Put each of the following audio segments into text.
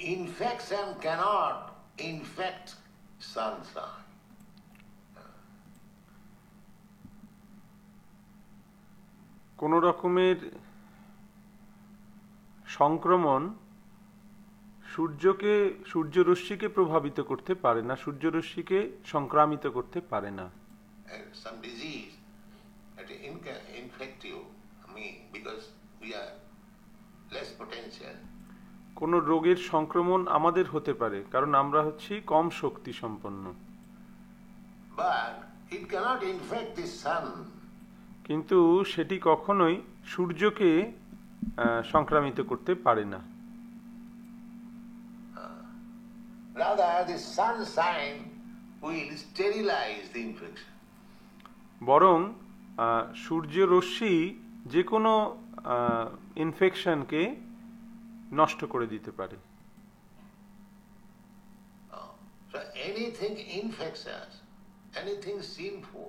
infection cannot infect sunshine. কোন রকমের সংক্রমণ সূর্যরশ্মিকে প্রভাবিত করতে পারে না, সূর্যরশ্মিকে সংক্রামিত করতে পারে না। Some disease that infect you, because we are less potential. কোন রোগের সংক্রমণ আমাদের হতে পারে কারণ আমরা হচ্ছি কম শক্তি সম্পন্ন। But it cannot infect the sun. কিন্তু সেটি কখনোই সূর্যকে সংক্রামিত করতে পারে না। Rather, the sunshine will sterilize the infection. বরং সূর্যরশ্মি যে কোনো ইনফেকশনকে নষ্ট করে দিতে পারে। So anything infectious, anything sinful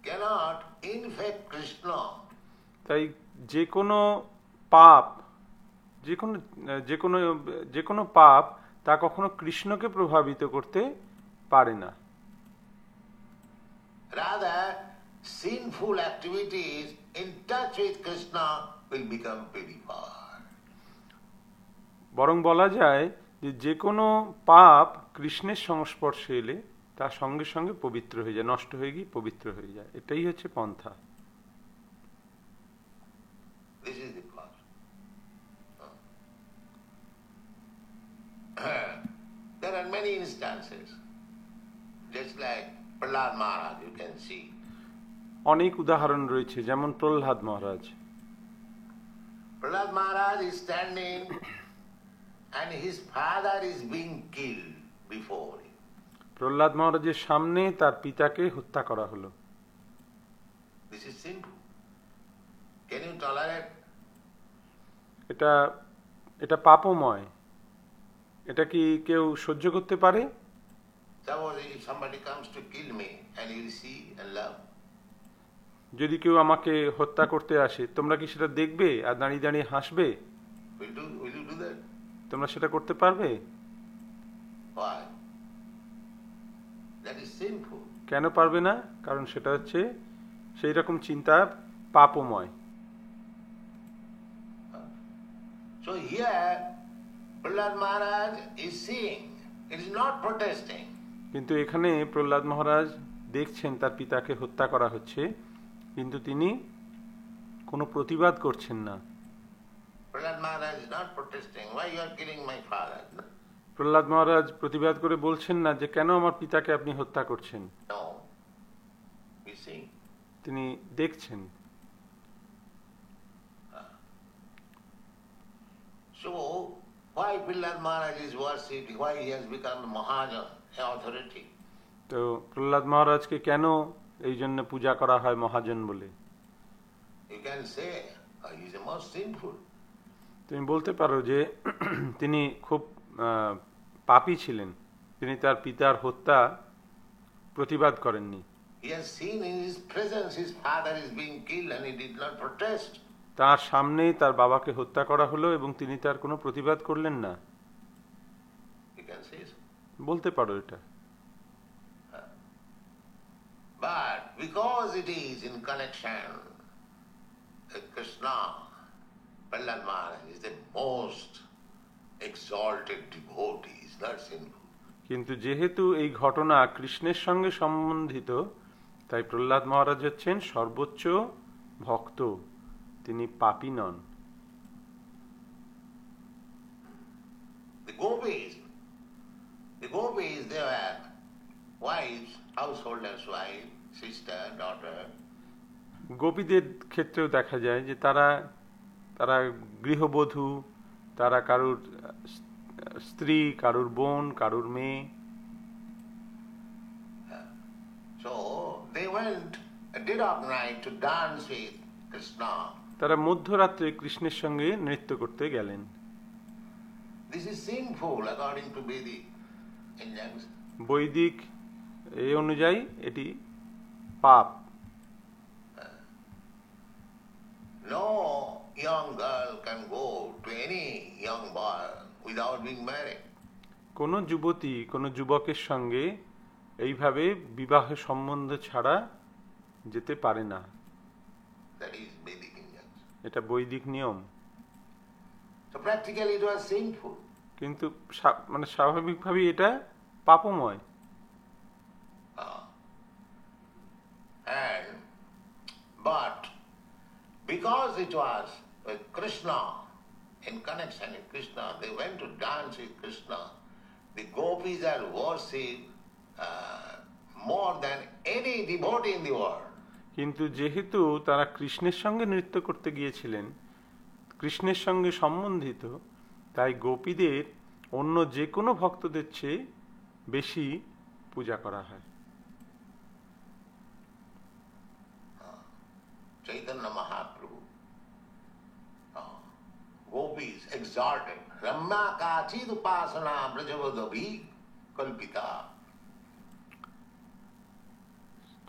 cannot infect Krishna. তাই যে কোনো পাপ, যে কোনো পাপ তা কখনো কৃষ্ণকে প্রভাবিত করতে পারে না। Rather, sinful activities in touch with Krishna will become purified. বরং বলা যায় যে কোনো পাপ কৃষ্ণের সংস্পর্শে এলে তার সঙ্গে সঙ্গে পবিত্র হয়ে যায়, নষ্ট হয়ে গিয়ে পবিত্র হয়ে যায়। এটাই হচ্ছে পন্থা। This is the path. There are many instances, just like Prahlad Maharaj, you can see. অনেক উদাহরণ রয়েছে, যেমন প্রহ্লাদ মহারাজ। Prahlad Maharaj is standing and his father is being killed before him. Prahlad মহারাজের সামনে তার পিতাকে হত্যা করা হলো। This is sinful. Can you tolerate? এটা পাপময়। এটা কি কেউ সহ্য করতে পারে? Suppose if somebody comes to kill me and you see and love. যদি কেউ আমাকে হত্যা করতে আসে, তোমরা কি সেটা দেখবে আর দাঁড়িয়ে দাঁড়িয়ে হাসবে? Will you do that? তোমরা সেটা করতে পারবে? Why? That is sinful. কেন পারবে না? কারণ সেটা হচ্ছে সেই রকম চিন্তা পাপময়। So here Prahlad Maharaj is seeing, it is not protesting. কিন্তু এখানে প্রহ্লাদ মহারাজ দেখছেন তার পিতাকে হত্যা করা হচ্ছে, কিন্তু তিনি কোনো প্রতিবাদ করছেন না। Prahlad Maharaj is not protesting. Why you are killing my father? Prahlad মহারাজ প্রতিবাদ করে বলছেন না যে কেন আমার পিতাকে আপনি হত্যা করছেন। No. You see? তিনি দেখছেন। So why Prahlad Maharaj is worshipped? Why he has become Mahajan, authority? তো প্রহ্লাদ মহারাজকে কেন এই জন্য পূজা করা হয় মহাজন বলে? You can say he is the most sinful. তুমি বলতে পারো যে তিনি খুব পাপী ছিলেন, তিনি তার পিতার হত্যা প্রতিবাদ করেননি। He has seen in his presence his father is being killed and he did not protest. তার সামনেই তার বাবাকে হত্যা করা হলো এবং তিনি তার কোনো প্রতিবাদ করলেন না। You can say so. বলতে পারো এটা। But because it is in connection with Krishna, Prahlad Maharaj is the most exalted devotee, is not sinful. কিন্তু যেহেতু এই ঘটনা কৃষ্ণের সঙ্গে সম্বন্ধিত, তাই প্রহ্লাদ মহারাজ হচ্ছেন সর্বোচ্চ ভক্ত, তিনি পাপী নন। The gopis, they were wives, householders' wives, sister, daughter. গোপীদের ক্ষেত্রেও দেখা যায় যে তারা গৃহবধূ, তারা কারুর স্ত্রী, কারুর বোন, কারুর মেয়ে। So they went at dead of night to dance with Krishna. তারা মধ্যরাত্রে কৃষ্ণের সঙ্গে নৃত্য করতে গেলেন। This is sinful according to Vedic injunction. বৈদিক এই অনুযায়ী এটি পাপ। No young girl can go to any young boy without being married. কোনো যুবতী কোনো যুবকের সঙ্গে এইভাবে বিবাহ সম্বন্ধ ছাড়া যেতে পারে না। That is Vedic injunction. এটা বৈদিক নিয়ম। So practically it was sinful. কিন্তু মানে স্বাভাবিকভাবেই এটা পাপময়। And but because it was with Krishna, in connection with Krishna, they went to dance with Krishna. The gopis are worshipped more than any devotee in the world. কিন্তু যেহেতু তারা কৃষ্ণের সঙ্গে নৃত্য করতে গিয়েছিলেন, কৃষ্ণের সঙ্গে সম্বন্ধিত, তাই গোপীদের অন্য যে কোনো ভক্তদের চেয়ে বেশি পূজা করা হয়। Chaitanya Mahaprabhu, gopis exalted, Ramya Kachid Upasana Brajavadabhi Kalpita.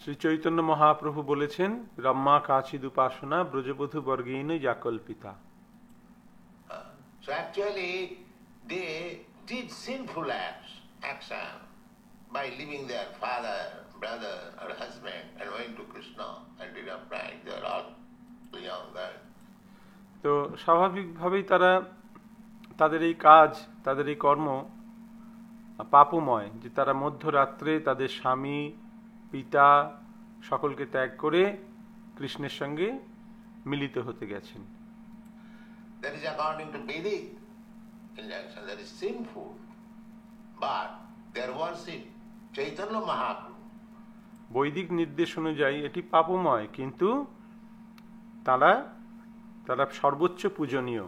Shri Chaitanya Mahaprabhu বলেছেন, রম্মা কাচিদ উপাসনা ব্রজবধূ বর্গেন জাকল্পিতা। So actually they did sinful action by leaving their father, brother or husband and went to Krishna and did a prank. They are all young girls. তো স্বাভাবিকভাবেই তারা তাদের এই কাজ, তাদের এই কর্ম পাপময়, যে তারা মধ্যরাত্রে তাদের স্বামী, পিতা সকলকে ত্যাগ করে কৃষ্ণের সঙ্গে মিলিত হতে গেছেন। That is according to Vedic injunction, that is sinful. But their worship, Chaitanya Mahaprabhu. বৈদিক নির্দেশ অনুযায়ী এটি পাপময়, কিন্তু তারা সর্বোচ্চ পূজনীয়।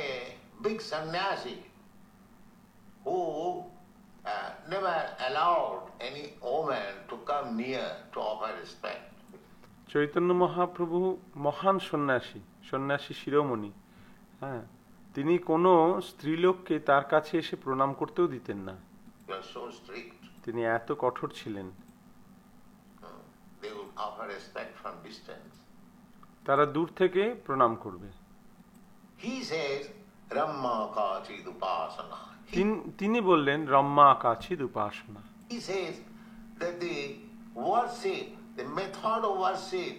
A big sannyasi who never allowed any woman to come near to offer respect. Chaitanya Mahaprabhu মহান সন্ন্যাসী শিরোমণি। হ্যাঁ, তিনি কোনো স্ত্রীলোককে তার কাছে এসে প্রণাম করতেও দিতেন না। They were so strict. তিনি এত কঠোর ছিলেন। They would offer respect from distance. তারা দূর থেকে প্রণাম করবে। He says, Ramma Kachid Upasana. তিনি বললেন রম্মা কাচিদ উপাসনা। He says that the worship, the method of worship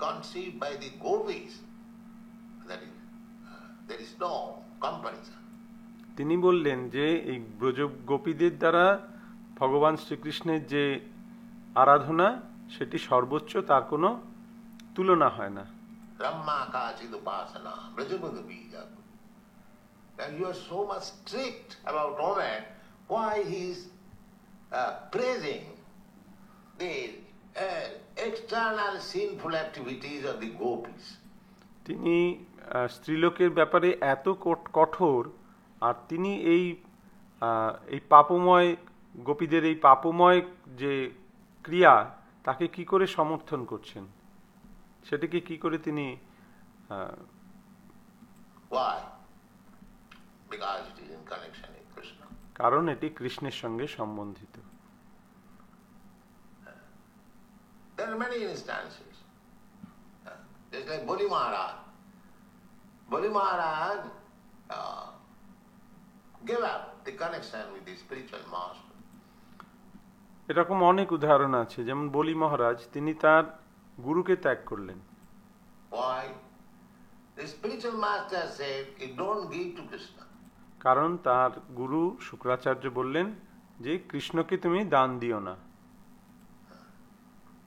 conceived by the gopis, that is, there is no comparison. তিনি বললেন যে এই ব্রজ গোপীদের দ্বারা ভগবান শ্রীকৃষ্ণের যে আরাধনা, সেটি সর্বোচ্চ, তার কোনো তুলনা হয় না। Ramma Kachid Upasana, Brajavadhu Bija. And you are so much strict about woman, why he is praising the external sinful activities of the gopis. তিনি স্ত্রীলোকের ব্যাপারে এত কঠোর, আর তিনি এই পাপময় গোপীদের এই পাপময় যে ক্রিয়া, তাকে কি করে সমর্থন করছেন, সেটাকে কি করে তিনি Why? Because it is in connection with Krishna. কারণ এটি কৃষ্ণের সঙ্গে সম্বন্ধিত। There are many instances. Just like Bali Maharaj. Bali Maharaj gave up the connection with the spiritual master. এরকম অনেক উদাহরণ আছে, যেমন বলি মহারাজ, তিনি তার গুরুকে ত্যাগ করলেন। Why? The spiritual master said, you don't give to Krishna. কারণ তার গুরু শুক্রাচার্য বললেন যে কৃষ্ণকে তুমি দান দিও না।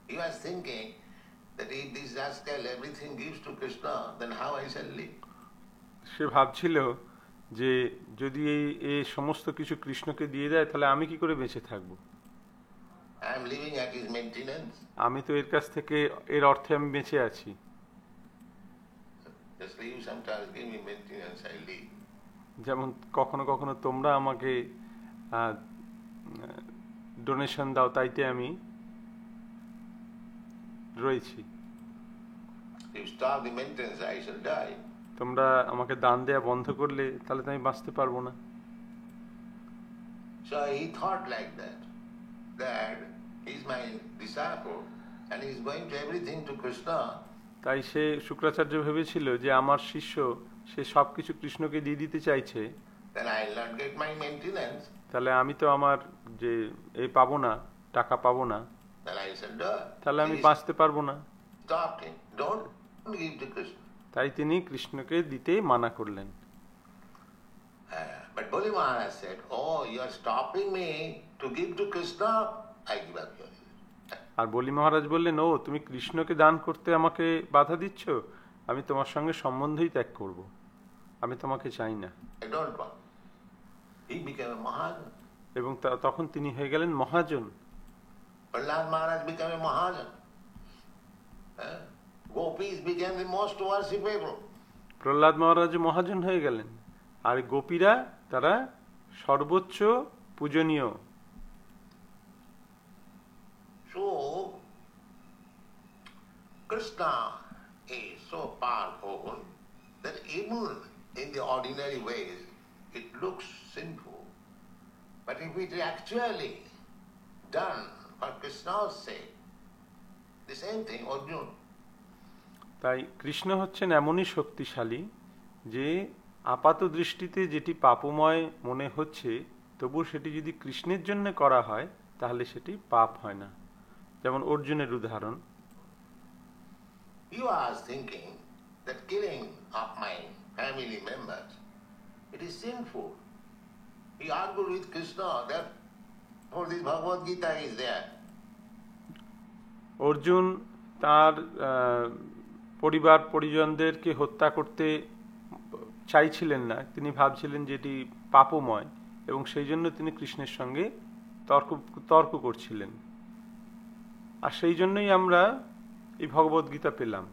He was thinking that if this rascal everything gives to Krishna, then how I shall live? সে ভাবছিল যে যদি এই সমস্ত কিছু কৃষ্ণকে দিয়ে দেয়, তাহলে আমি কি করে বেঁচে থাকবো? I am living at his maintenance. আমি তো এর কাছ থেকে, এর অর্থে আমি বেঁচে আছি। Just leave sometimes, give me maintenance, I live. যেমন কখনো কখনো তোমরা আমাকে ডোনেশন দাও, তাইতে আমি রয়েছি। If you stop the maintenance, I shall die. তোমরা আমাকে দান দেয়া বন্ধ করলে, তাহলে তো আমি বাঁচতে পারবো না। So he thought like that He's my disciple and he's going to everything to Krishna. তাই সে শুক্রাচার্য ভেবেছিল যে আমার শিষ্য, সে সবকিছু কৃষ্ণকে দিয়ে দিতে চাইছে, Then I'll not get my maintenance. তাহলে আমি তো আমার যে এই পাবো না, টাকা পাবো না, Then I said, no. তাহলে আমি He বাঁচতে পারবো না। stopped him. Don't give to Krishna. তাই তিনি কৃষ্ণকে দিতে মানা করলেন। But Bali Maharaj said, oh, you are stopping me to give to Krishna, I give up your. আর বলি মহারাজ বললেন, ও তুমি কৃষ্ণকে দান করতে আমাকে বাধা দিচ্ছ, আমি তোমার সঙ্গে সম্বন্ধই ত্যাগ করব, আমি তোমাকে চাই না। I don't want. He became a Mahajan. এবং তখন তিনি হয়ে গেলেন মহাজন। Prahlad Maharaj became a Mahajan. Gopis became the most worshipable. Prahlad মহারাজ মহাজন হয়ে গেলেন, আর গোপীরা তারা সর্বোচ্চ পূজনীয়। So, Krishna is so powerful that even in the ordinary ways it looks sinful. But if it is actually done for Krishna's sake, the same thing, Arjuna. তাই কৃষ্ণ হচ্ছেন এমনই শক্তিশালী যে আপাত দৃষ্টিতে যেটি পাপময় মনে হচ্ছে, তবু সেটি যদি কৃষ্ণের জন্য করা হয় তাহলে সেটি পাপ হয় না। যেমন অর্জুনের উদাহরণ। You are thinking that killing of my family members, it is sinful. He argued with Krishna that for this Bhagavad Gita is there. Arjun তার পরিবার পরিজনদেরকে হত্যা করতে চাইছিলেন না, তিনি ভাবছিলেন যে এটি পাপময়, এবং সেই জন্য তিনি কৃষ্ণের সঙ্গে তর্ক করছিলেন। আর সেই জন্যই আমরা এই ভগবদ গীতা পেলাম।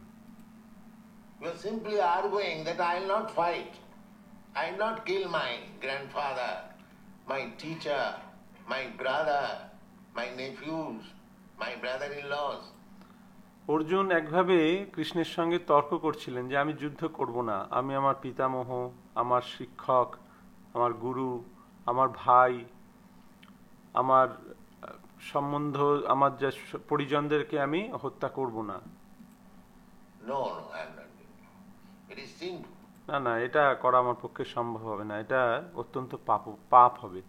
You are simply arguing that I will not fight. I will not kill my grandfather, my teacher, my brother, my nephews, my brother-in-laws. Arjun একভাবে কৃষ্ণের সঙ্গে তর্ক করছিলেন যে আমি যুদ্ধ করব না, আমি আমার পিতামহ, আমার শিক্ষক, আমার গুরু, আমার ভাই, আমার সম্বন্ধ, আমার যে পরিজনদেরকে আমি হত্যা করব না। No, I am not doing it. It is sinful. না না, এটা করা আমার পক্ষে সম্ভব হবে না, এটা অত্যন্ত পাপ হবে।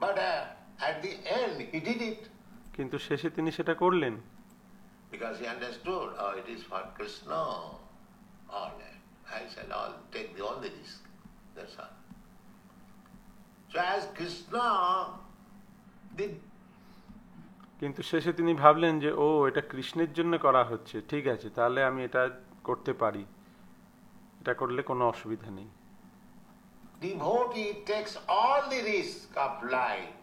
But at the end, he did it. কিন্তু শেষে তিনি সেটা করলেন। Because he understood, oh, it is for Krishna. All that. I shall take all the risk. That's all. So as Krishna did. কিন্তু শেষে তিনি ভাবলেন যে ও, এটা কৃষ্ণের জন্য করা হচ্ছে, ঠিক আছে, তাহলে আমি এটা করতে পারি, এটা করলে কোনো অসুবিধা নেই। Devotee takes all the risk of life.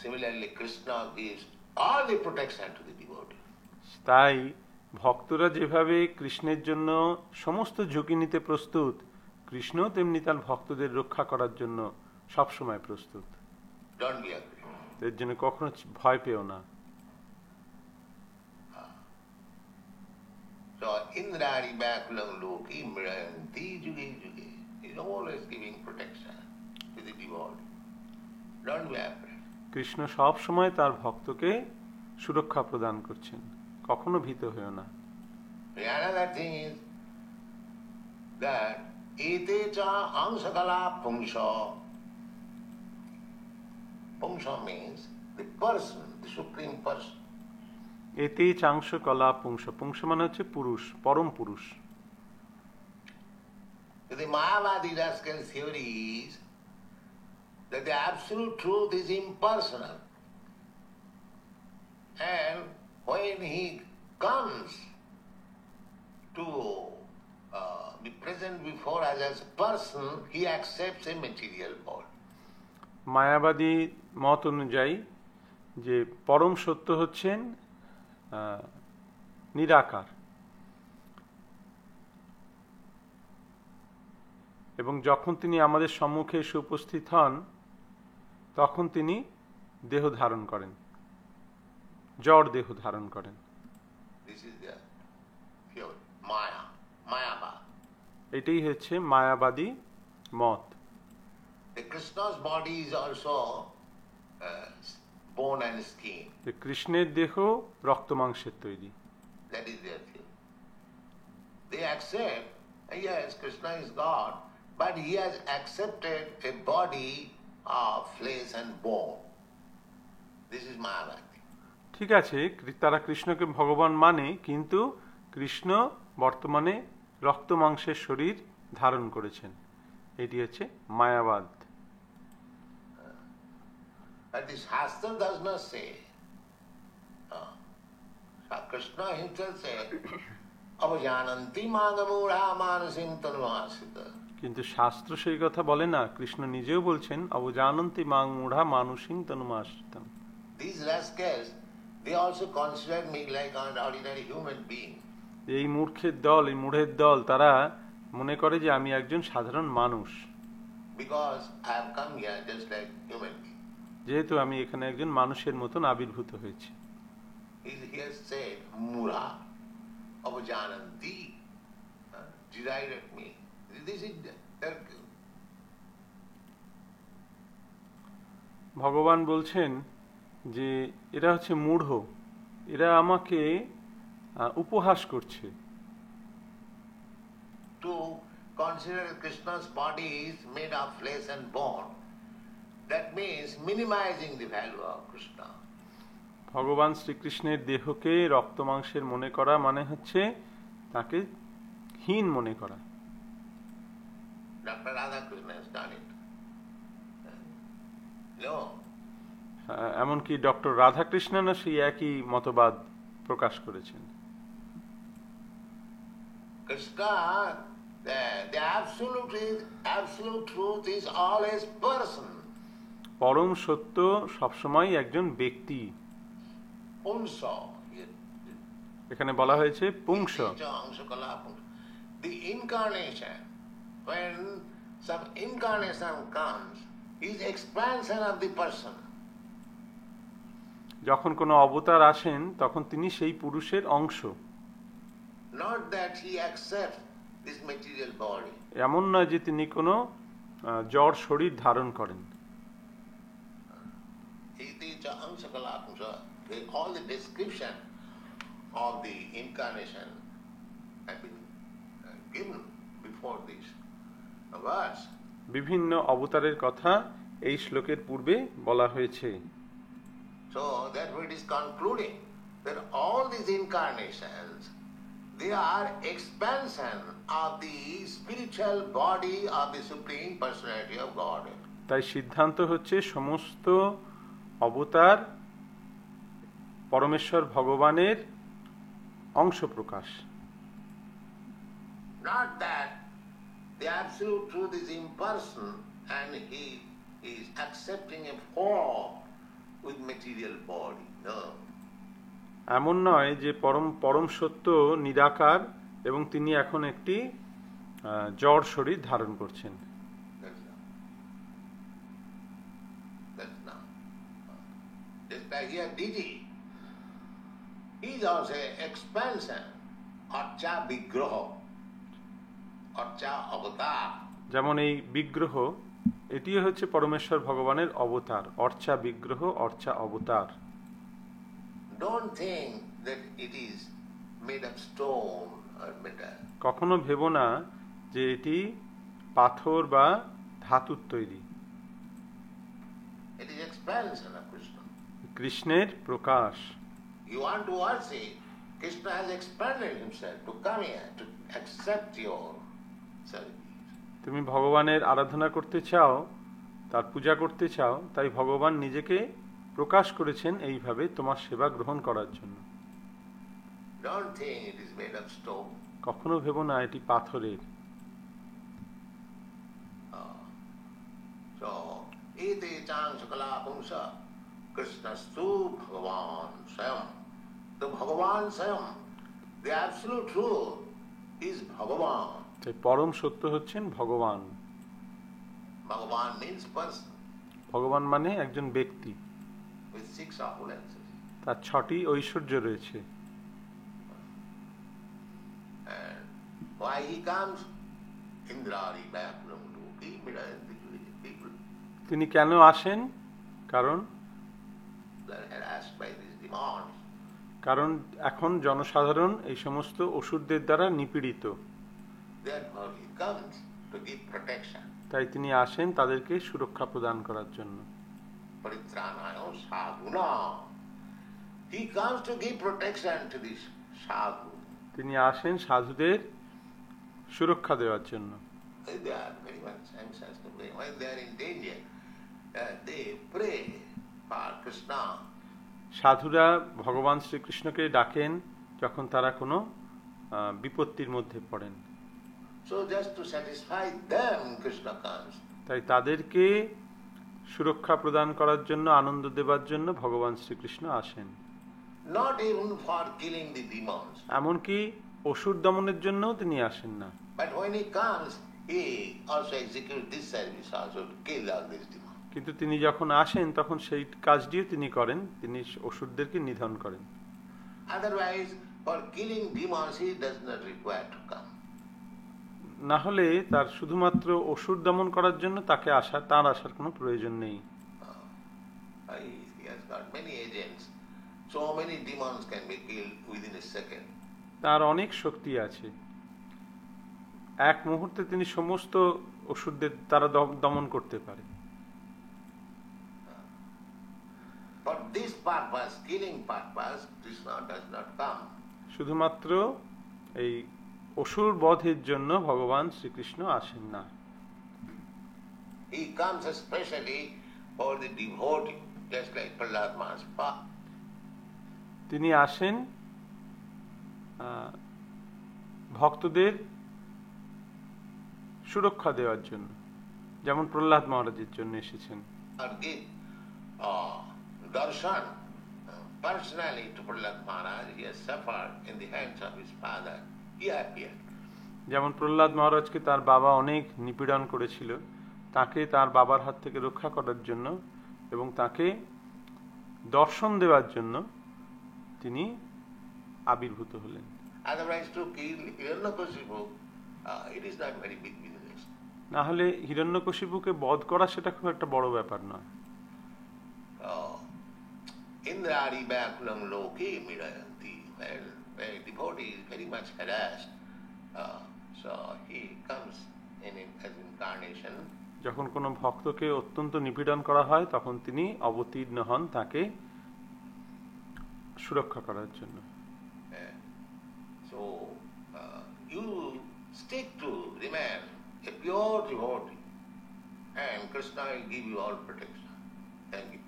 Similarly, Krishna gives all the protection to the devotee. তাই ভক্তরা যেভাবে কৃষ্ণের জন্য সমস্ত ঝুঁকি নিতে প্রস্তুত, কৃষ্ণ তেমনি তার ভক্তদের রক্ষা করার জন্য সবসময় প্রস্তুত। Don't be afraid. এর জন্য কখনো ভয় পেও না। So Indrari Bakulam Loki Mranti Juge Juge is always giving protection to the devotee. Don't be afraid. Krishna সব সময় তার ভক্তকে সুরক্ষা প্রদান করছেন, কখনো ভীত হয়েও না। Another thing is that ete cha angsakala pungsha. Pungsha means the person, the supreme person. এতেই চাংশ কলা পুংস। পুংস মানে হচ্ছে পুরুষ, পরম পুরুষ। The Mayavadi rascal theory is that the absolute truth is impersonal. And when he comes to be present before us as a person, he accepts a material body. মায়াবাদী মত অনুযায়ী যে পরম সত্য হচ্ছেন নিরাকার, এবং যখন তিনি আমাদের সম্মুখে এসে উপস্থিত হন তখন তিনি দেহ ধারণ করেন, জড় দেহ ধারণ করেন। This is the pure Mayabad. এটাই হচ্ছে মায়াবাদী মত। The Krishna's body is also bone and skin. যে কৃষ্ণের দেহ রক্ত মাংসের তৈরি। That is their theory. They accept, yes, Krishna is God, but he has accepted a body of flesh and bone. This is Mayavadi. ঠিক আছে, তারা কৃষ্ণকে ভগবান মানে, কিন্তু কৃষ্ণ বর্তমানে রক্ত মাংসের শরীর ধারণ করেছেন। এটি হচ্ছে মায়াবাদ। But the Shastra does not say. Krishna himself said, "Avajananti magamura manasim tanuvasita." কিন্তু শাস্ত্র সেই কথা বলে না। কৃষ্ণ নিজেও বলছেন, অবজানন্তি মাং মূঢ়া মানুষিং তনুমাশ্রিতম। These rascals, they also consider me like an ordinary human being. এই মূর্খের দল, এই মূঢ়ের দল, তারা মনে করে যে আমি একজন সাধারণ মানুষ, Because I have come here just like human being. যেহেতু আমি এখানে একজন মানুষের মতন আবির্ভূত হয়েছি। He has said, Mura, Avajananti, derided me. This is ভগবান বলছেন যে এরা হচ্ছে মূঢ়, এরা আমাকে উপহাস করছে। To consider Krishna's body is made of flesh and bone, that means minimizing the value of Krishna. ভগবান শ্রীকৃষ্ণের দেহকে রক্ত মাংসের মনে করা মানে হচ্ছে তাকে হীন মনে করা। Dr. Radhakrishna has done it. No. এমনকি ডক্টর রাধাকৃষ্ণনও সেই একই মতবাদ প্রকাশ করেছেন। Krishna, the absolute truth is always person. পরম সত্য সবসময় একজন ব্যক্তি। Punsa. এখানে বলা হয়েছে পুংস। The incarnation, when some incarnation comes, is expansion of the person. যখন কোনো অবতার আসেন তখন তিনি সেই পুরুষের অংশ। Not that he accepts this material body. এমন নয় যে তিনি কোনো জড় শরীর ধারণ করেন। All the description of the incarnation have been given before this verse. বিভিন্ন অবতারের কথা এই শ্লোকের পূর্বে বলা হয়েছে। So therefore it is concluding that all these incarnations, they are expansion of the spiritual body of the Supreme Personality of Godhead. তাই সিদ্ধান্ত হচ্ছে সমস্ত অবতার পরমেশ্বর ভগবানের অংশ প্রকাশ। Not that the absolute truth is impersonal and he is accepting a form with material body. No. এমন নয় যে পরম সত্য নিরাকার এবং তিনি এখন একটি জড় শরীর ধারণ করছেন। That's not. Just like here Diji, he is also an expansion, Archa Vigraha, Archa Avatar. যেমন এই বিগ্রহ, এটিও হচ্ছে পরমেশ্বর ভগবানের অবতার। অর্চা বিগ্রহ, অর্চা অবতার। Don't think that it is made of stone or metal. কখনো ভেবো না যে এটি পাথর বা ধাতুর তৈরি। It is expansion of Krishna. কৃষ্ণের প্রকাশ। You want to worship, Krishna has expanded himself to come here to accept your service. তুমি ভগবানের আরাধনা করতে চাও, তার পূজা করতে চাও, তাই ভগবান নিজেকে প্রকাশ করেছেন এইভাবে তোমার সেবা গ্রহণ করার জন্য। Don't think it is made of stone. কখনো ভেবো না এটি পাথরের। So, ete chang sakala pumsa Krishnastu Bhagavan Swayam. The Bhagavan Swayam, the absolute truth is Bhagavan. তাই পরম সত্য হচ্ছেন ভগবান। Bhagavan means person ভগবান মানে একজন ব্যক্তি, with 6 opulences. তার 6টি ঐশ্বর্য রয়েছে। And why he comes? Indrari Bhayapuram Loki Midayanti people. তিনি কেন আসেন? কারণ they are harassed by these demons. কারণ এখন জনসাধারণ এই সমস্ত অসুরদের দ্বারা নিপীড়িত। Therefore he comes to give protection. তাই তিনি আসেন তাদেরকে সুরক্ষা প্রদান করার জন্য। Paritranaya sadhuna. He comes to give protection to this sadhu. তিনি আসেন সাধুদের সুরক্ষা দেওয়ার জন্য। They are very much anxious to pray. When they are in danger, they pray for Krishna. সাধুরা ভগবান শ্রীকৃষ্ণকে ডাকেন যখন তারা কোনো বিপত্তির মধ্যে পড়েন। So just to satisfy them, Krishna comes. তাই তাদেরকে সুরক্ষা প্রদান করার জন্য, আনন্দ দেবার জন্য ভগবান শ্রীকৃষ্ণ আসেন। Not even for killing the demons. এমনকি অসুর দমনের জন্যও তিনি আসেন না। But when he comes, he also executes this service also to kill all these demons. কিন্তু তিনি যখন আসেন তখন সেই কাজটিও তিনি করেন, তিনি অসুরদেরকে নিধন করেন। Otherwise, for killing demons, he does not require to come. না হলে তার শুধুমাত্র অসুর দমন করার জন্য তার আসার কোনো প্রয়োজন নেই। He has got many agents. So many demons can be killed within a second. তার অনেক শক্তি আছে, এক মুহূর্তে তিনি সমস্ত অসুরদের তারা দমন করতে পারে। For this purpose, killing purpose, Krishna does not come. শুধুমাত্র এই অসুর বধের জন্য ভগবান শ্রীকৃষ্ণ আসেন না। He comes especially for the devotee, just like Prahlad Maharaj. তিনি আসেন ভক্তদের সুরক্ষা দেওয়ার জন্য, যেমন প্রহ্লাদ মহারাজের জন্য এসেছেন। Darshan personally to Prahlad Maharaj, he has suffered in the hands of his father. He appeared. যেমন প্রহ্লাদ মহারাজকে তার বাবা অনেক নিপীড়ন করেছিল, তাকে তার বাবার হাত থেকে রক্ষা করার জন্য এবং তাকে দর্শন দেওয়ার জন্য তিনি আবির্ভূত হলেন। Otherwise to kill Hiranyakashipu, it is not very big business. না হলে হিরণ্যকশিপুকে বধ করা সেটা খুব একটা বড় ব্যাপার নয়। Indrari Vyakulam Loke Mirayanti, where devotee is very much harassed, so he comes as incarnation. যখন কোনো ভক্তকে অত্যন্ত নিপীড়ন করা হয় তখন তিনি অবতীর্ণ হন তাকে সুরক্ষা করার জন্য। So you stick to remain a pure devotee, and Krishna will give you all protection. Thank you.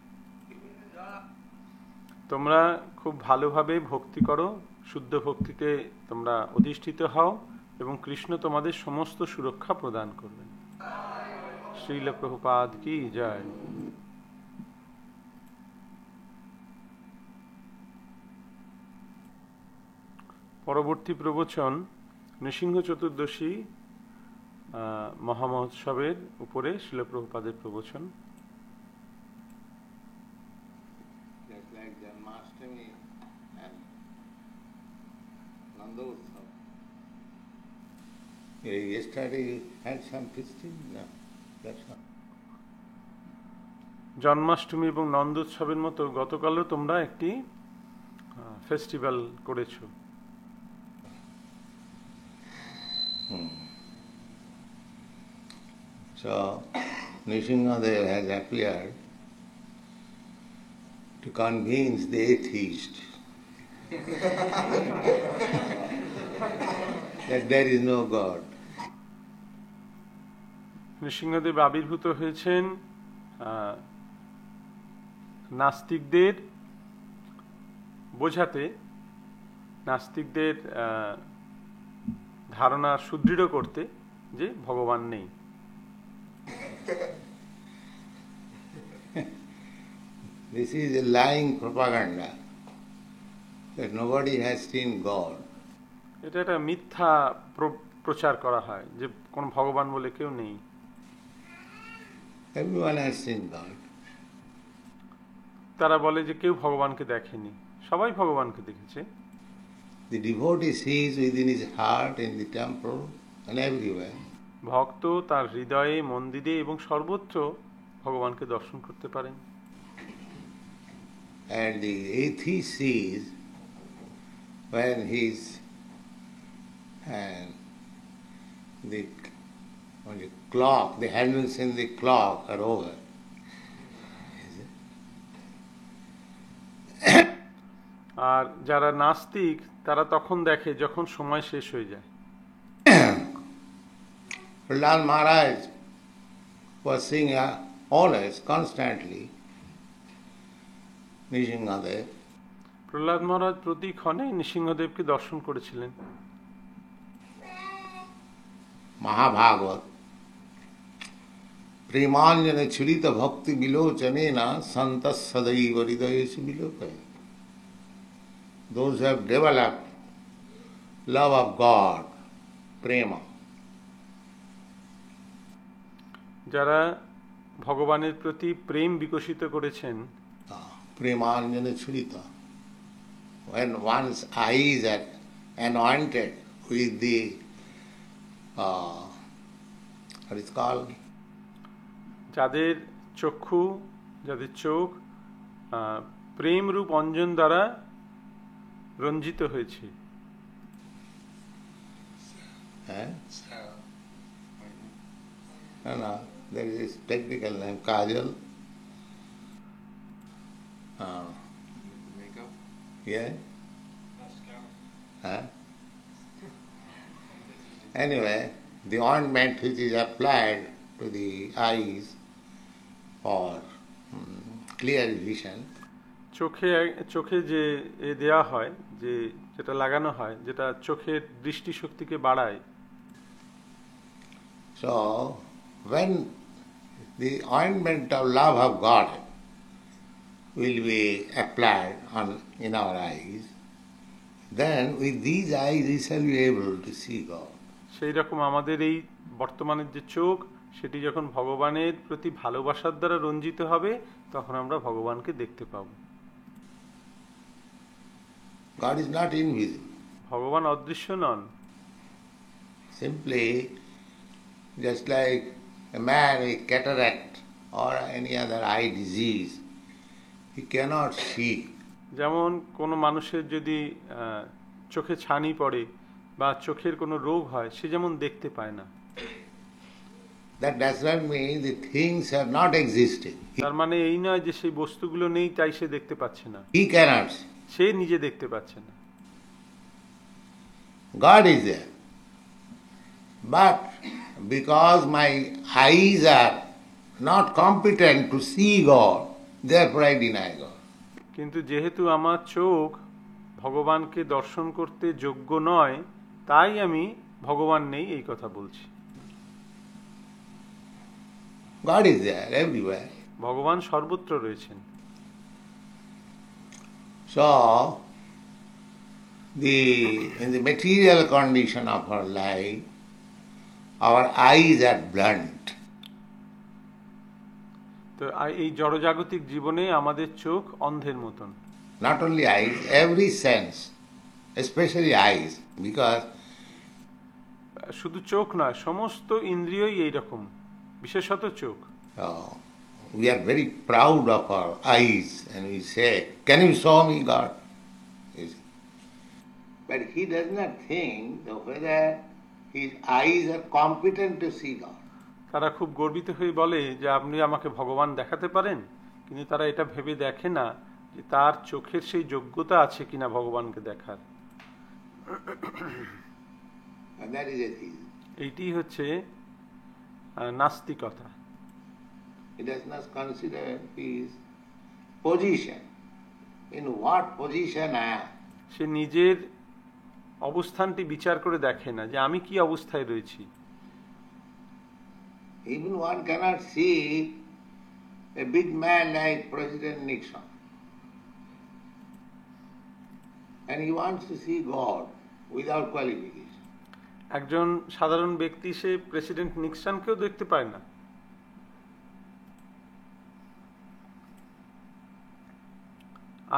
তোমরা খুব ভালোভাবে ভক্তি করো, শুদ্ধ ভক্তিতে তোমরা অধিষ্ঠিত হও এবং কৃষ্ণ তোমাদের সমস্ত সুরক্ষা প্রদান করবেন। শ্রীল প্রভুপাদ কি জয়। পরবর্তী প্রবচন নৃসিংহ চতুর্দশী মহামহোৎসবের উপরে শ্রীল প্রভুপাদের প্রবচন। Yesterday you had some feasting? No, that's not. Janmashtami এবং নন্দোৎসবের মতো গতকালও তোমরা একটি ফেস্টিভ্যাল করেছো। So Nrsimhadev has appeared to convince the atheist that there is no God. Nrisinghadev আবির্ভূত হয়েছেন নাস্তিকদের বোঝাতে, নাস্তিকদের ধারণা সুদৃঢ় করতে যে ভগবান নেই। This is a lying propaganda that nobody has seen God. এটা একটা মিথ্যা প্রচার করা হয় যে কোন ভগবান বলে কেউ নেই। Everyone has seen God. তারা বলে যে কেউ ভগবানকে দেখেনি, সবাই ভগবানকে দেখেছে। The devotee sees within his heart, in the temple and everywhere. ভক্ত তার হৃদয়ে, মন্দিরে এবং সর্বত্র ভগবানকে দর্শন করতে পারেন। And the atheist sees when the clock, the handles in the clock are over. আর যারা নাস্তিক তারা তখন দেখে যখন সময় শেষ হয়ে যায়। Prahlad Maharaj was seeing always, constantly, Nrsimhadev. Prahlad মহারাজ প্রতিক্ষণে নৃসিংহদেবকে দর্শন করেছিলেন। Mahabhagavad Premanjana Churita Bhakti Vilocanena Santas Sadaiva Hridayesu Vilokaya. Those who have developed love of God, prema. যারা ভগবানের প্রতি প্রেম বিকশিত করেছেন, Premanjana Churita. When one's eyes are anointed with the what is called? যাদের চক্ষু, যাদের চোখ প্রেম রূপ অঞ্জন দ্বারা রঞ্জিত হয়েছে। No, there is this technical name, kajal. Makeup? Yeah. Anyway, the ointment which is applied to the eyes for clear vision. চোখে যে দেয়া হয়, যেটা লাগানো হয়, যেটা চোখের দৃষ্টিশক্তিকে বাড়ায়। So when the ointment of love of God will be applied in our eyes, then with these eyes we shall be able to see God. সেই রকম আমাদের এই বর্তমানের যে চোখ, সেটি যখন ভগবানের প্রতি ভালোবাসার দ্বারা রঞ্জিত হবে, তখন আমরা ভগবানকে দেখতে পাব। God is not invisible. ভগবান অদৃশ্য নন। Simply, just like a man with cataract or any other eye disease, he cannot see. যেমন কোনো মানুষের যদি চোখে ছানি পড়ে বা চোখের কোনো রোগ হয়, সে যেমন দেখতে পায় না। That does not mean the things are not existing. তার মানে এই নয় যে সেই বস্তুগুলো নেই তাই সে দেখতে পাচ্ছে না। He cannot see. সে নিজে দেখতে পাচ্ছে না। God is there. But because my eyes are not competent to see God, therefore I deny God. কিন্তু যেহেতু আমার চোখ ভগবানকে দর্শন করতে যোগ্য নয়, তাই আমি ভগবান নেই এই কথা বলছি। God is there everywhere. ভগবান সর্বত্র রয়েছেন। So, in the material condition of our life, our eyes are blunt. তো এই জড়জাগতিক জীবনে আমাদের চোখ অন্ধের মতন। Not only eyes, every sense, especially eyes, because শুধু চোখ নয়, সমস্ত ইন্দ্রিয়ই এইরকম, বিশেষত চোখ। we are very proud of our eyes and we say, can you show me God? But he does not think whether his eyes are competent to see God. তারা খুব গর্বিত হয়ে বলে যে আপনি আমাকে ভগবান দেখাতে পারেন, কিন্তু তারা এটা ভেবে দেখে না যে তার চোখের সেই যোগ্যতা আছে কিনা ভগবানকে দেখার। And that is atheism. এইটি হচ্ছে নাস্তিকতা। He does not consider his position. In what position I am. সে নিজের অবস্থানটি বিচার করে দেখে না যে আমি কি অবস্থায় রয়েছি। Even one cannot see a big man like President Nixon. And he wants to see God without qualification. একজন সাধারণ ব্যক্তি সে প্রেসিডেন্ট নিক্সনকেও দেখতে পায় না।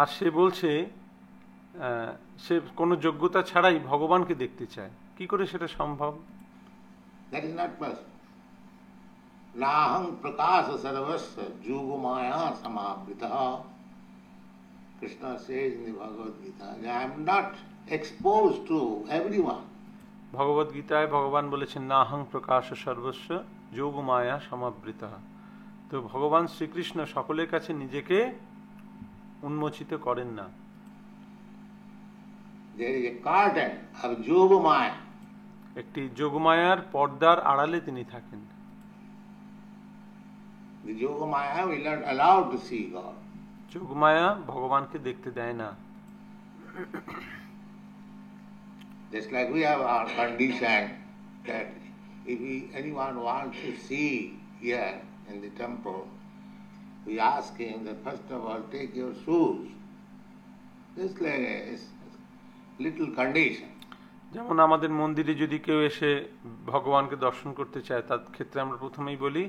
আর সে বলছে সে কোনো যোগ্যতা ছাড়াই ভগবানকে দেখতে চায়। কি করে সেটা সম্ভব? That is not possible. Naham prakasa sarvasya yogmaya samavrita. Krishna says in the Bhagavad Gita, I am not exposed to everyone. ভগবদ গীতায় ভগবান বলেছেন নাহং প্রকাশ সর্বস্ব যোগ মায়া সমাবৃতা। তো ভগবান শ্রীকৃষ্ণ সকলের কাছে নিজেকে উন্মোচিত করেন না। There is a curtain of Yogamaya. একটি যোগমায়ার পর্দার আড়ালে তিনি থাকেন। The Yogamaya will not allow to see God. Yogamaya ভগবানকে দেখতে দেয় না। Just like we have our condition that if anyone wants to see here in the temple, we ask him that first of all take your shoes. Just like a little condition. যেমন আমাদের মন্দিরে যদি কেউ এসে ভগবানকে দর্শন করতে চায় তার ক্ষেত্রে আমরা প্রথমেই বলি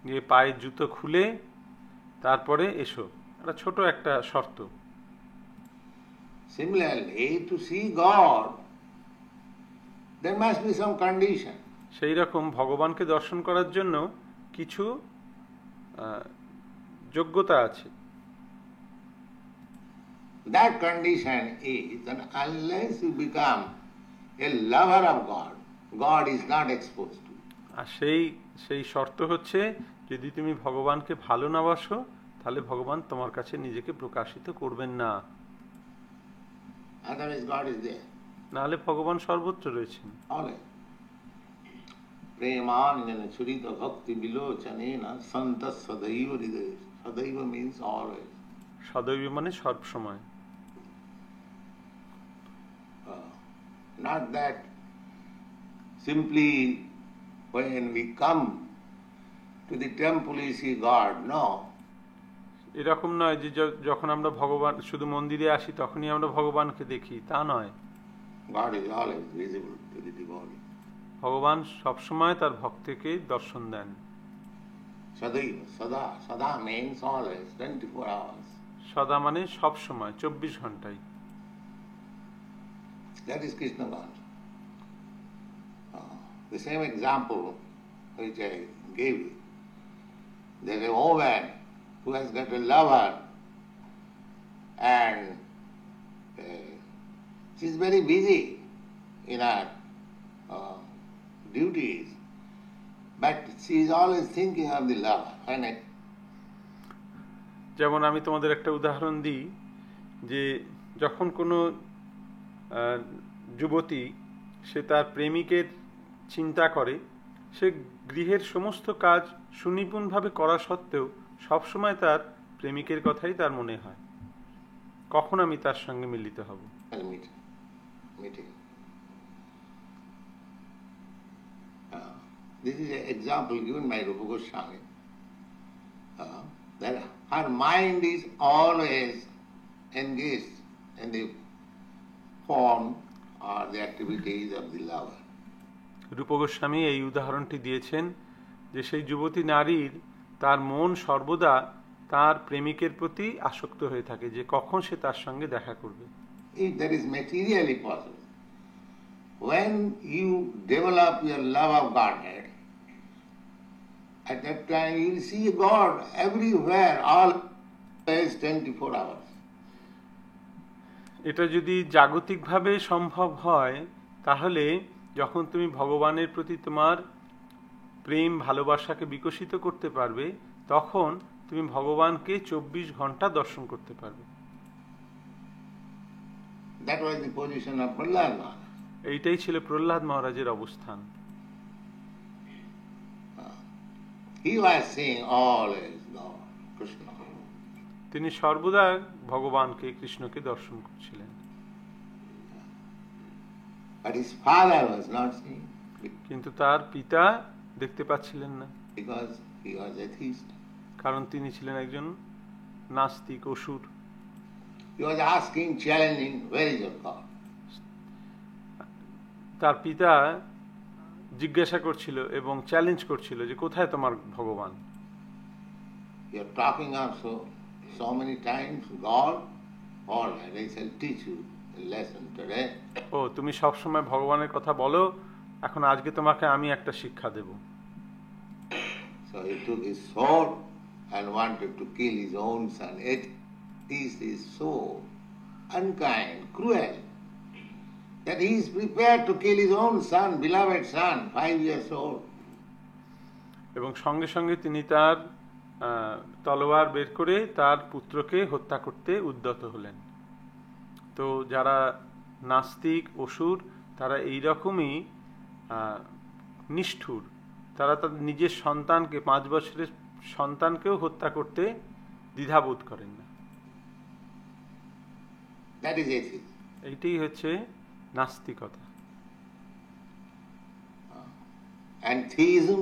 যে পায়ের জুতো খুলে তারপরে এসো, এটা ছোট একটা শর্ত। Similarly, to see God, there must be some condition. সেই রকম ভগবানকে দর্শন করার জন্য কিছু যোগ্যতা আছে। That condition is that unless you become a lover of God, God is not exposed to you. আর সেই শর্ত হচ্ছে যদি তুমি ভগবানকে ভালো না বাসো তাহলে ভগবান তোমার কাছে নিজেকে প্রকাশিত করবেন না। Otherwise God is there. নাহলে ভগবান সর্বত্র রয়েছেন। Always. Premanjana churita bhakti vilochanena santas sadaiva hridaya. Sadaiva means always. সদৈব মানে সর্বসময়। Not that simply when we come to the temple we see God, no. এরকম নয় যে যখন আমরা ভগবান শুধু মন্দিরে আসি তখনই আমরা ভগবানকে দেখি, তা নয়। God is always visible to the devotee. ভগবান সবসময় তার ভক্তকে দর্শন দেন। Sadaiva, sada means always, 24 hours. সদা মানে সব সময়, 24 ঘন্টায়। That is Krishna consciousness. The same example which I gave you. There is a woman who has got a lover and she is very busy in her duties, but she is always thinking of the lover. যেমন আমি তোমাদের একটা উদাহরণ দিই যে যখন কোনো যুবতী সে তার প্রেমিকের চিন্তা করে, সে গৃহের সমস্ত কাজ সুনিপুণভাবে করা সত্ত্বেও সবসময় তার প্রেমিকের কথাই তার মনে হয়, কখন আমি তার সঙ্গে মিলিত হব। This is an example given by Rupa Goswami. That her mind is always engaged in the form or the activities of the lover. রূপ গোস্বামী এই উদাহরণটি দিয়েছেন যে সেই যুবতী নারীর তার মন সর্বদা তার প্রেমিকের প্রতি আসক্ত হয়ে থাকে, যে কখন সে তার সঙ্গে দেখা করবে। If that is materially possible, when you develop your love of Godhead, at that time you will see God everywhere, always 24 hours. এটা যদি জাগতিকভাবে সম্ভব হয় তাহলে যখন তুমি ভগবানের প্রতি তোমার প্রেম ভালোবাসাকে বিকশিত করতে পারবে তখন তুমি ভগবানকে 24 ঘন্টা দর্শন করতে পারবে। That was the position of Prahlad Maharaj. এইটাই ছিল প্রহ্লাদ মহারাজের অবস্থান। He was seeing always God, Krishna. তিনি সর্বদা ভগবানকে কৃষ্ণকে দর্শন করছিলেন। But his father was not seeing. কিন্তু তার পিতা দেখতে পাচ্ছিলেন না, Because he was atheist. কারণ তিনি ছিলেন একজন নাস্তিক, অসুর। He was asking, challenging, where is your God? তার পিতা জিজ্ঞাসা করছিল এবং চ্যালেঞ্জ করছিল যে কোথায় তোমার ভগবান? You are talking of so many times God, all right, I shall teach you a lesson today. ও তুমি সব সময় ভগবানের কথা বলো, এখন আজকে তোমাকে আমি একটা শিক্ষা দেব। So he took his sword and wanted to kill his own son. This is so unkind, cruel, that he is prepared to kill his own son, beloved son, 5 years old. এবং সঙ্গে সঙ্গে তিনি তার তলোয়ার বের করে তার পুত্রকে হত্যা করতে উদ্যত হলেন। তো যারা নাস্তিক অসুর তারা এইরকমই নিষ্ঠুর, তারা তাদের নিজের সন্তানকে 5 বছরের সন্তানকেও হত্যা করতে দ্বিধাবোধ করেন না। এইটাই হচ্ছে নাস্তিকতা। And theism,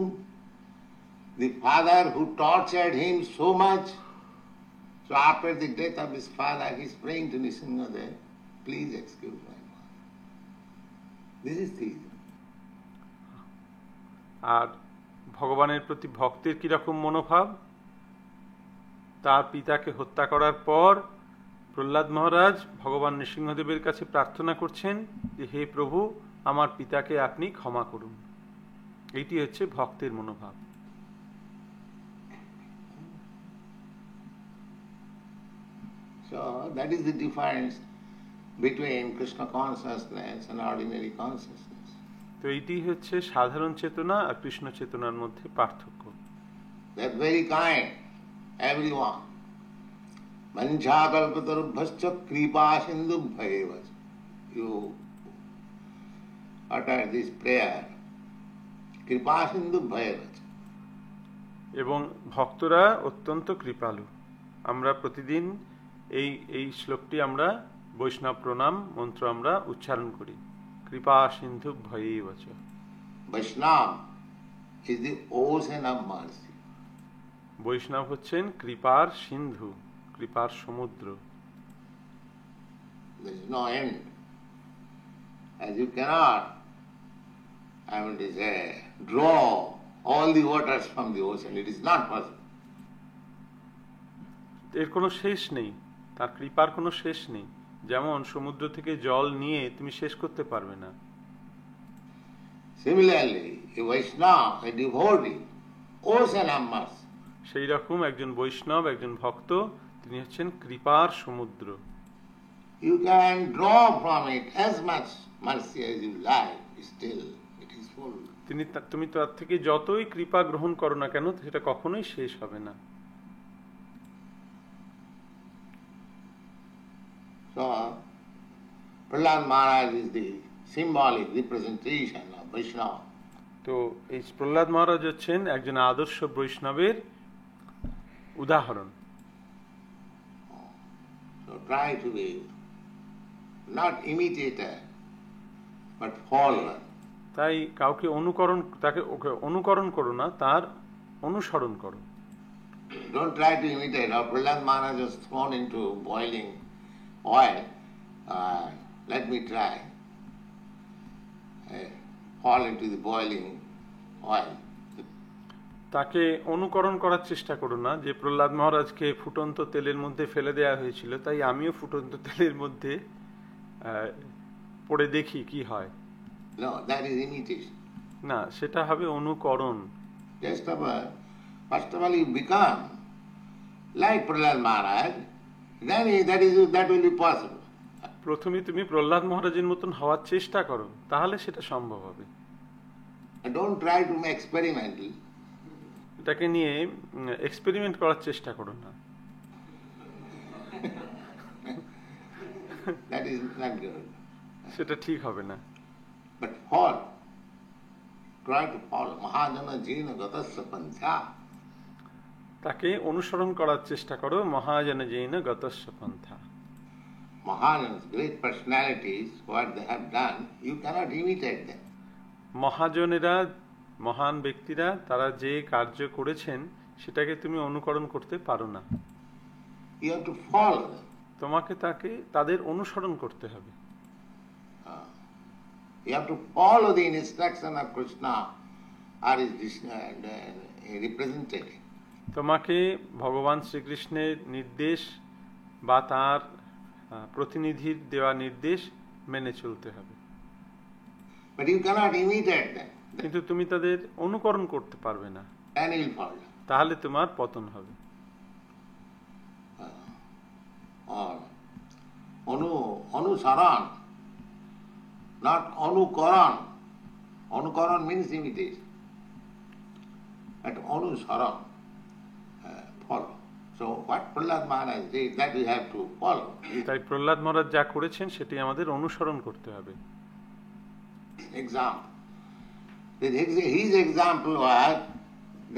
the father who tortured him so much, so after the death of his father, he is praying to Nrsimhadev, please excuse my mother. This is theism. আর ভগবানের প্রতি ভক্তের কিরকম মনোভাব, তার পিতাকে হত্যা করার পর প্রহ্লাদ মহারাজ ভগবান নৃসিংহদেবের কাছে প্রার্থনা করছেন যে হে প্রভু, আমার পিতাকে আপনি ক্ষমা করুন। এইটি হচ্ছে ভক্তের মনোভাব। So that is the difference between Krishna consciousness and ordinary consciousness. তো এইটি হচ্ছে সাধারণ চেতনা আর কৃষ্ণ চেতনার মধ্যে পার্থক্য। They are very kind, everyone. Mancha kalpatarubhascha kripa sindubhayeva. You utter this prayer. Kripa sindubhayeva. এবং ভক্তরা অত্যন্ত কৃপালু। আমরা প্রতিদিন এই শ্লোকটি আমরা বৈষ্ণব প্রণাম মন্ত্র আমরা উচ্চারণ করি, কৃপা সিন্ধু ভয়েবচ। বৈষ্ণব is the ocean of mercy. বৈষ্ণব হচ্ছেন কৃপার সিন্ধু, কৃপার সমুদ্র। There is no end. As you cannot, draw all the waters from the ocean. It is not possible. এর কোনো শেষ নেই, তার কৃপার কোনো শেষ নেই। যেমন সমুদ্র থেকে জল নিয়ে তুমি শেষ করতে পারবে না। Similarly, a Vaishnava, a devotee, ocean of mercy. সেই রকম একজন বৈষ্ণব, একজন ভক্ত, তিনি হচ্ছেন কৃপার সমুদ্র। You can draw from it as much mercy as you like, still it is full. তুমি তার থেকে যতই কৃপা গ্রহণ করো না কেন, সেটা কখনোই শেষ হবে না। So, Prahlad Maharaj is the symbolic representation of Vaishnava. তো এই প্রহ্লাদ মহারাজ হচ্ছেন একজন আদর্শ বৈষ্ণবের উদাহরণ। So try to be not imitator, but follower. তাই তাকে অনুকরণ করো না, তার অনুসরণ করো। Don't try to imitate. Now Prahlad Maharaj was thrown into boiling oil. Let me try. Fall into the boiling oil. তাকে অনুকরণ করার চেষ্টা করো না, যে প্রহ্লাদ মহারাজকে ফুটন্ত তেলের মধ্যে ফেলে দেওয়া হয়েছিল, তাই আমিও ফুটন্ত তেলের মধ্যে পড়ে দেখি কি হয়। No, that is imitation. না, সেটা হবে অনুকরণ। First of all, you become like Prahlad Maharaj, then that will be possible. প্রথমে তুমি প্রহ্লাদ মহারাজের মতন হওয়ার চেষ্টা করো, তাহলে সেটা সম্ভব হবে। Don't try to make experimental. এটাকে নিয়ে এক্সপেরিমেন্ট করার চেষ্টা করো না। That is not good. সেটা ঠিক হবে না। But follow. Try to follow. Mahajana jena gatasya pantha. তাকে অনুসরণ করার চেষ্টা করো, মহাজন জৈন গতস্য পন্থা। Mahajanas, great personalities, what they have done, you cannot imitate them. মহাজনেরা, মহান ব্যক্তিরা, তারা যে কার্য করেছেন সেটাকে তুমি অনুকরণ করতে পারো না। You have to follow them. তোমাকে তাদের অনুসরণ করতে হবে। You have to follow the instruction of Krishna or his representative. তোমাকে ভগবান শ্রীকৃষ্ণের নির্দেশ বা তার প্রতিনিধির দেওয়া নির্দেশ মেনে চলতে হবে। But you cannot imitate them. কিন্তু তুমি তাদের অনুকরণ করতে পারবে না। then you will fall down. তাহলে তোমার পতন হবে। Or Anusaran, not Anukaran. Anukaran means imitation. But Anusaran, follow. So what Prahlad Maharaj did, that we have to follow. তাই প্রহ্লাদ মহারাজ যা করেছেন সেটি আমাদের অনুসরণ করতে হবে। Example. His example was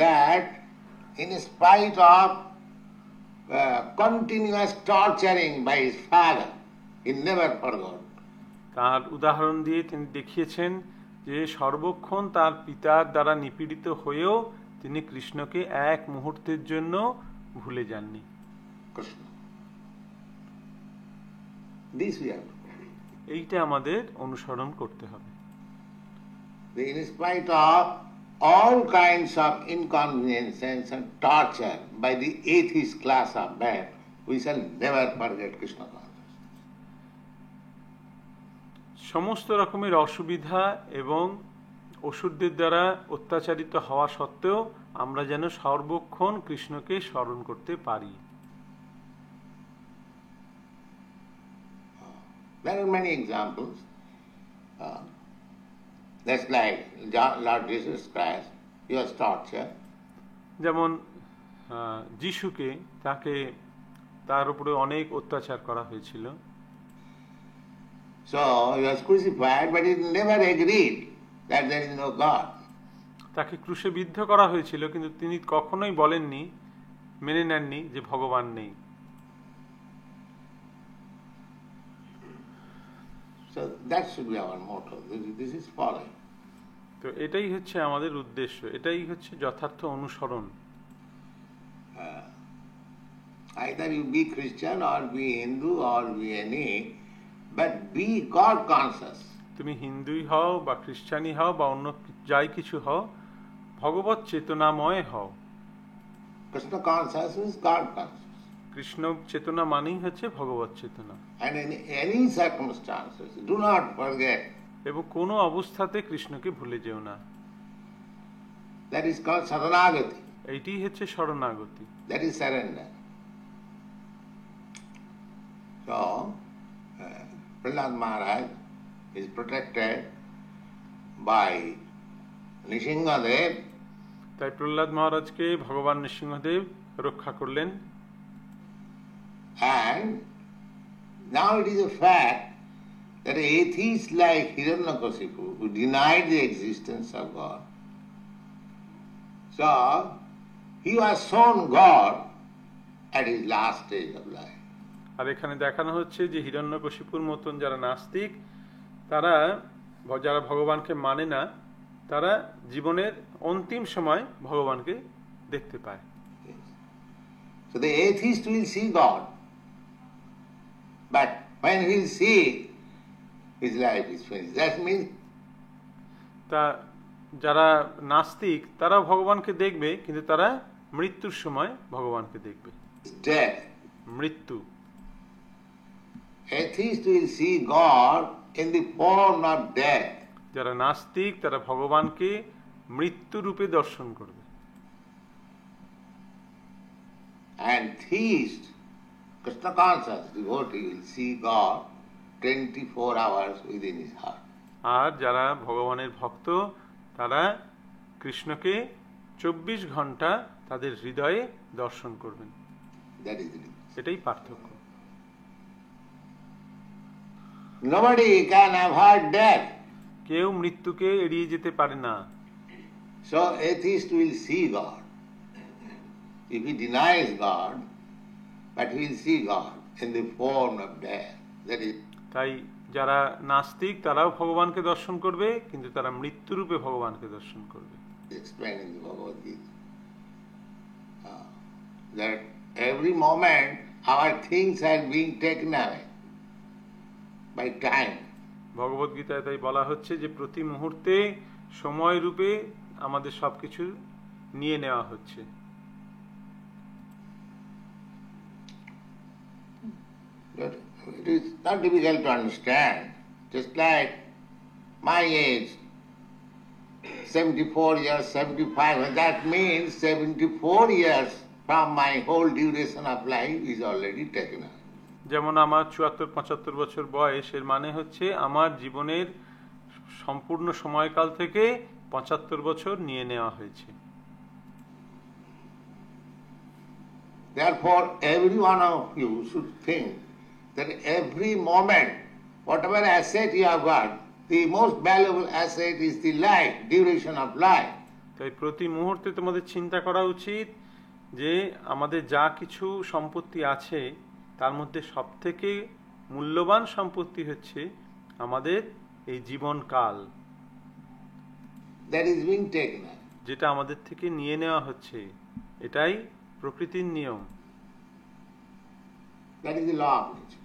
that in spite of continuous torturing by his father, he never forgot. তার উদাহরণ দিয়ে তিনি দেখিয়েছেন যে সর্বক্ষণ তার পিতার দ্বারা নিপীড়িত হয়েও তিনি কৃষ্ণকে এক মুহূর্তের জন্য ভুলে যাননি। Krishna. This we have to do. এইটা আমাদের অনুসরণ করতে হবে। In spite of all kinds of inconveniences and torture by the atheist class of man, we shall never forget Krishna consciousness. সমস্ত রকমের অসুবিধা এবং অসুরদের দ্বারা অত্যাচারিত হওয়া সত্ত্বেও আমরা যেন সর্বক্ষণ কৃষ্ণকে স্মরণ করতে পারি। There are many examples. That's like Lord Jesus Christ, he was tortured. যেমন যিশুকে তার উপরে অনেক অত্যাচার করা হয়েছিল। So he was crucified, but he never agreed that there is no God. তাকে ক্রুশে বিদ্ধ করা হয়েছিল, কিন্তু তিনি কখনোই বলেননি, মেনে নেননি যে ভগবান নেই। So that should be our motto. This is following. তো এটাই হচ্ছে আমাদের উদ্দেশ্য, এটাই হচ্ছে যথার্থ অনুসরণ। Either you be Christian or be Hindu or be any, but be God conscious. তুমি হিন্দুই হও বা খ্রিস্টানই হও বা অন্য যাই কিছু হও, ভগবত চেতনাময় হও। Krishna conscious means God conscious. Krishna চেতনা মানেই হচ্ছে ভগবত চেতনা। And in any circumstances, do not forget. এবং কোনো অবস্থাতে কৃষ্ণকে ভুলে যেও না। That is called Saranagati. এইটি হচ্ছে শরণাগতি। That is surrender. So, Prahlad Maharaj is protected by Nrsimhadev. তাই প্রহ্লাদ মহারাজকে ভগবান নৃসিংহদেব রক্ষা করলেন। And now it is a fact that atheists like Hiranyakashipu, who denied the existence of God, so he was shown God at his last stage of life. আর এখানে দেখানো হচ্ছে যে হিরণ্যকশিপুর মতন যারা নাস্তিক, যারা ভগবানকে মানে না, তারা জীবনের অন্তিম সময় ভগবানকে দেখতে পায়। So the atheist will see God, but when he will see, his life is finished. That means তা যারা নাস্তিক তারা ভগবানকে দেখবে, কিন্তু তারা মৃত্যুর সময় ভগবানকে দেখবে। death. মৃত্যু। Atheist will see God in the form of death. যারা নাস্তিক তারা ভগবানকে মৃত্যু রূপে দর্শন করবে। And theist, Krishna conscious devotee will see God 24 hours within his heart. আর যারা ভগবানের ভক্ত তারা কৃষ্ণকে 24 ঘন্টা তাদের হৃদয়ে দর্শন করবেন। That is the difference. এটাই পার্থক্য। Nobody can avoid death. কেউ মৃত্যুকে এড়িয়ে যেতে পারে না। So atheist will see God. If he denies God, but he will see God in the form of death. That is. তাই যারা নাস্তিক তারাও ভগবানকে দর্শন করবে, কিন্তু তারা মৃত্যুরূপে ভগবানকে দর্শন করবে। Explained in the Bhagavad Gita. That every moment our things are being taken away by time. ভগবদ গীতায় তাই বলা হচ্ছে যে প্রতি মুহূর্তে সময় রূপে আমাদের সবকিছু নিয়ে নেওয়া হচ্ছে। But it is not difficult to understand. Just like my age, 74 years, 75, and that means 74 years from my whole duration of life is already taken up. যেমন আমার ৭৪-৭৫ বছর বয়স, এর মানে হচ্ছে আমার জীবনের সম্পূর্ণ সময়কাল থেকে ৭৫ বছর নিয়ে নেওয়া হয়েছে। Therefore, every one of you should think that every moment, whatever asset you have got, the most valuable asset is the life, duration of life. তাই প্রতি মুহূর্তে তোমাদের চিন্তা করা উচিত যে আমাদের যা কিছু সম্পত্তি আছে তার মধ্যে সবথেকে মূল্যবান সম্পত্তি হচ্ছে আমাদের এই জীবনকাল, That is being taken up. যেটা আমাদের থেকে নিয়ে নেওয়া হচ্ছে। এটাই প্রকৃতির নিয়ম। That is the law of nature.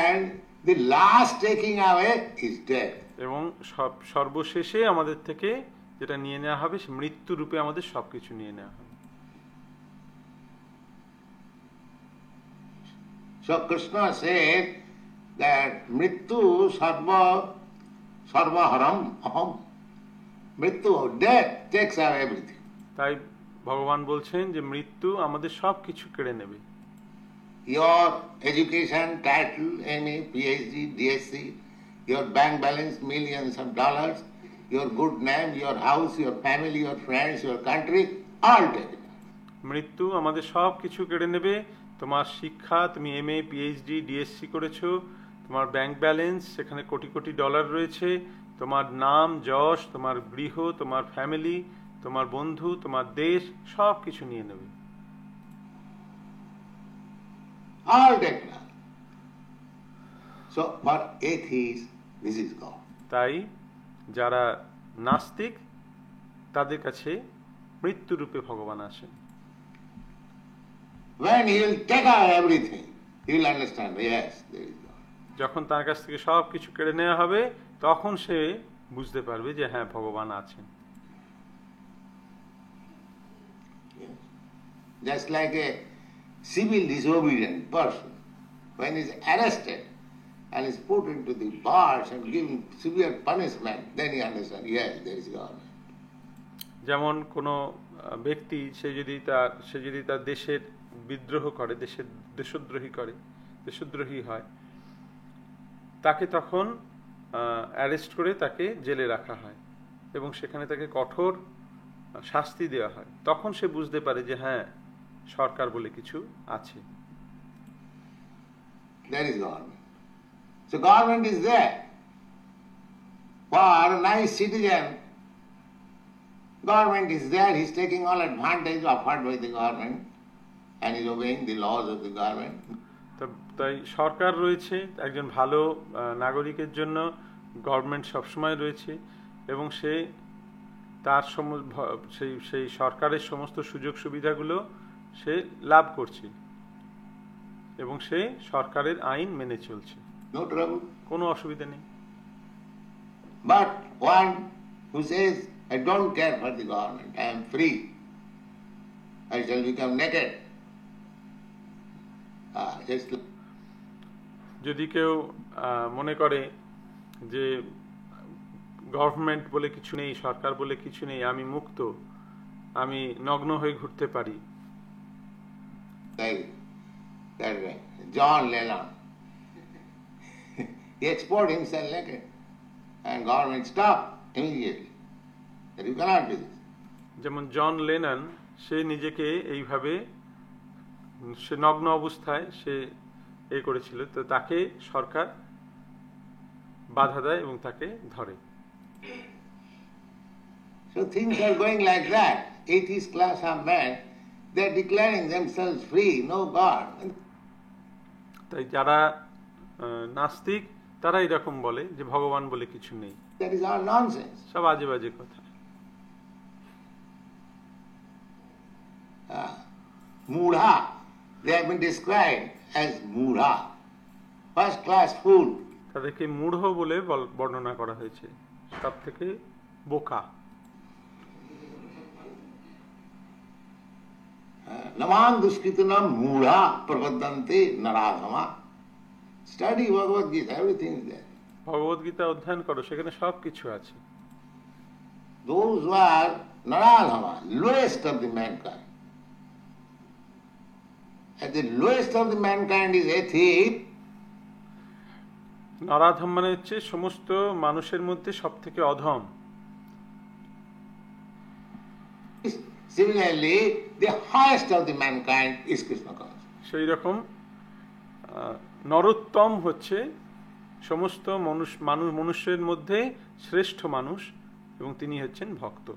And the last taking away is death. এবং সর্বশেষে আমাদের থেকে যেটা নিয়ে নেওয়া হবে সে মৃত্যু রূপে আমাদের সবকিছু নিয়ে নেওয়া হবে। So Krishna said that mrityu sarvaharam aham. Mrityu, death takes away everything. তাই ভগবান বলছেন যে মৃত্যু আমাদের সবকিছু কেড়ে নেবে। Your education, title, MA, PhD, DSc, your bank balance, millions of dollars, your good name, your house, your family, your friends, your country, all taken. মৃত্যু আমাদের সব কিছু কেড়ে নেবে। তোমার শিক্ষা, তুমি MA, PhD, DSc করেছো, তোমার ব্যাংক ব্যালেন্স, সেখানে কোটি কোটি ডলার রয়েছে, তোমার নাম, যশ, তোমার গৃহ, তোমার ফ্যামিলি, তোমার বন্ধু, তোমার দেশ, সব কিছু নিয়ে নেবে। All taken up. So for atheists, this is God. তাই যারা নাস্তিক তাদের কাছে মৃত্যুরূপে ভগবান আসেন। When he will take away everything, he will understand, yes, there is God. যখন তার কাছ থেকে সব কিছু কেড়ে নেওয়া হবে তখন সে বুঝতে পারবে যে হ্যাঁ ভগবান আছেন। Yes. Just like a civil disobedient person, when he is arrested and is put into the bars and given severe punishment, then he understands, yes, there is God. যেমন কোনো ব্যক্তি সে যদি তার দেশের বিদ্রোহ করে, দেশদ্রোহী হয়, তাকে তখন অ্যারেস্ট করে তাকে জেলে রাখা হয় এবং সেখানে তাকে কঠোর শাস্তি দেওয়া হয়। তখন সে বুঝতে পারে যে হ্যাঁ সরকার বলে কিছু আছে। There is government. So government is there. For a nice citizen, government is there, he is taking all advantage offered by the government and is obeying the laws of the government. তাই সরকার রয়েছে, একজন ভালো নাগরিকের জন্য government সবসময় রয়েছে এবং সে তার সেই সরকারের সমস্ত সুযোগ সুবিধাগুলো সে লাভ করছে এবং সে সরকারের আইন মেনে চলছে। No trouble. কোনো অসুবিধা নেই। But one who says, I don't care for the government, I am free, I shall become naked. যদি কেউ মনে করে যে গভর্নমেন্ট বলে কিছু নেই, সরকার বলে কিছু নেই, আমি মুক্ত, আমি নগ্ন হয়ে ঘুরতে পারি। John Lennon, he exported himself naked and government stopped immediately. That you cannot do this. যেমন জন লেনন, সে নিজেকে এইভাবে সে নগ্ন অবস্থায় সে করেছিল, তো তাকে সরকার বাধা দেয় এবং তাকে ধরে। So things are going like that. Atheist class of men, they are declaring themselves free, no God. তাই যারা নাস্তিক তারা এরকম বলে যে ভগবান বলে কিছু নেই। That is all nonsense. সব আজে বাজে কথা। Mudha, they have been described as Mudha, first class fool. তাদেরকে মূঢ় বলে বর্ণনা করা হয়েছে, সব থেকে বোকা। Naman duskritanam Mudha prabhaddante naradhama. Study Bhagavad Gita, everything is there. Bhagavad Gita অধ্যয়ন করো, সেখানে সব কিছু আছে। Those who are Naradhama, lowest of the mankind. And the lowest of the mankind is atheist. নরাধম মানে হচ্ছে সমস্ত মানুষের মধ্যে সব থেকে অধম। Similarly, the highest of the mankind is Krishna consciousness. সেই রকম নরোত্তম হচ্ছে সমস্ত মনুষ্যের মধ্যে শ্রেষ্ঠ মানুষ, এবং তিনি হচ্ছেন ভক্ত।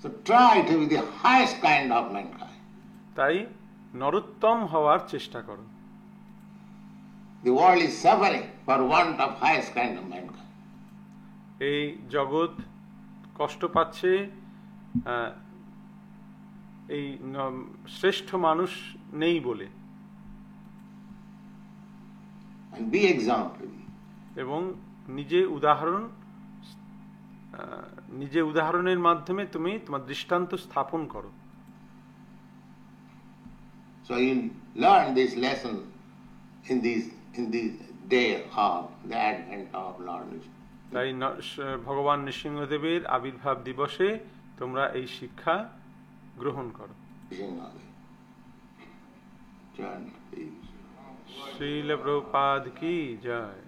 So try to be the highest kind of mankind. তাই নরোত্তম হওয়ার চেষ্টা করো। The world is suffering for want of highest kind of mankind. এই জগৎ কষ্ট পাচ্ছে এই শ্রেষ্ঠ মানুষ নেই বলে। And be exemplary. এবং নিজে উদাহরণের মাধ্যমে তুমি তোমার দৃষ্টান্ত স্থাপন করো। So you learn this lesson in this day of the advent of Lord Nrsimha. তাই ভগবান নৃসিংহদেবের আবির্ভাব দিবসে তোমরা এই শিক্ষা গ্রহণ করো। শ্রীল প্রভুপাদ কি জয়।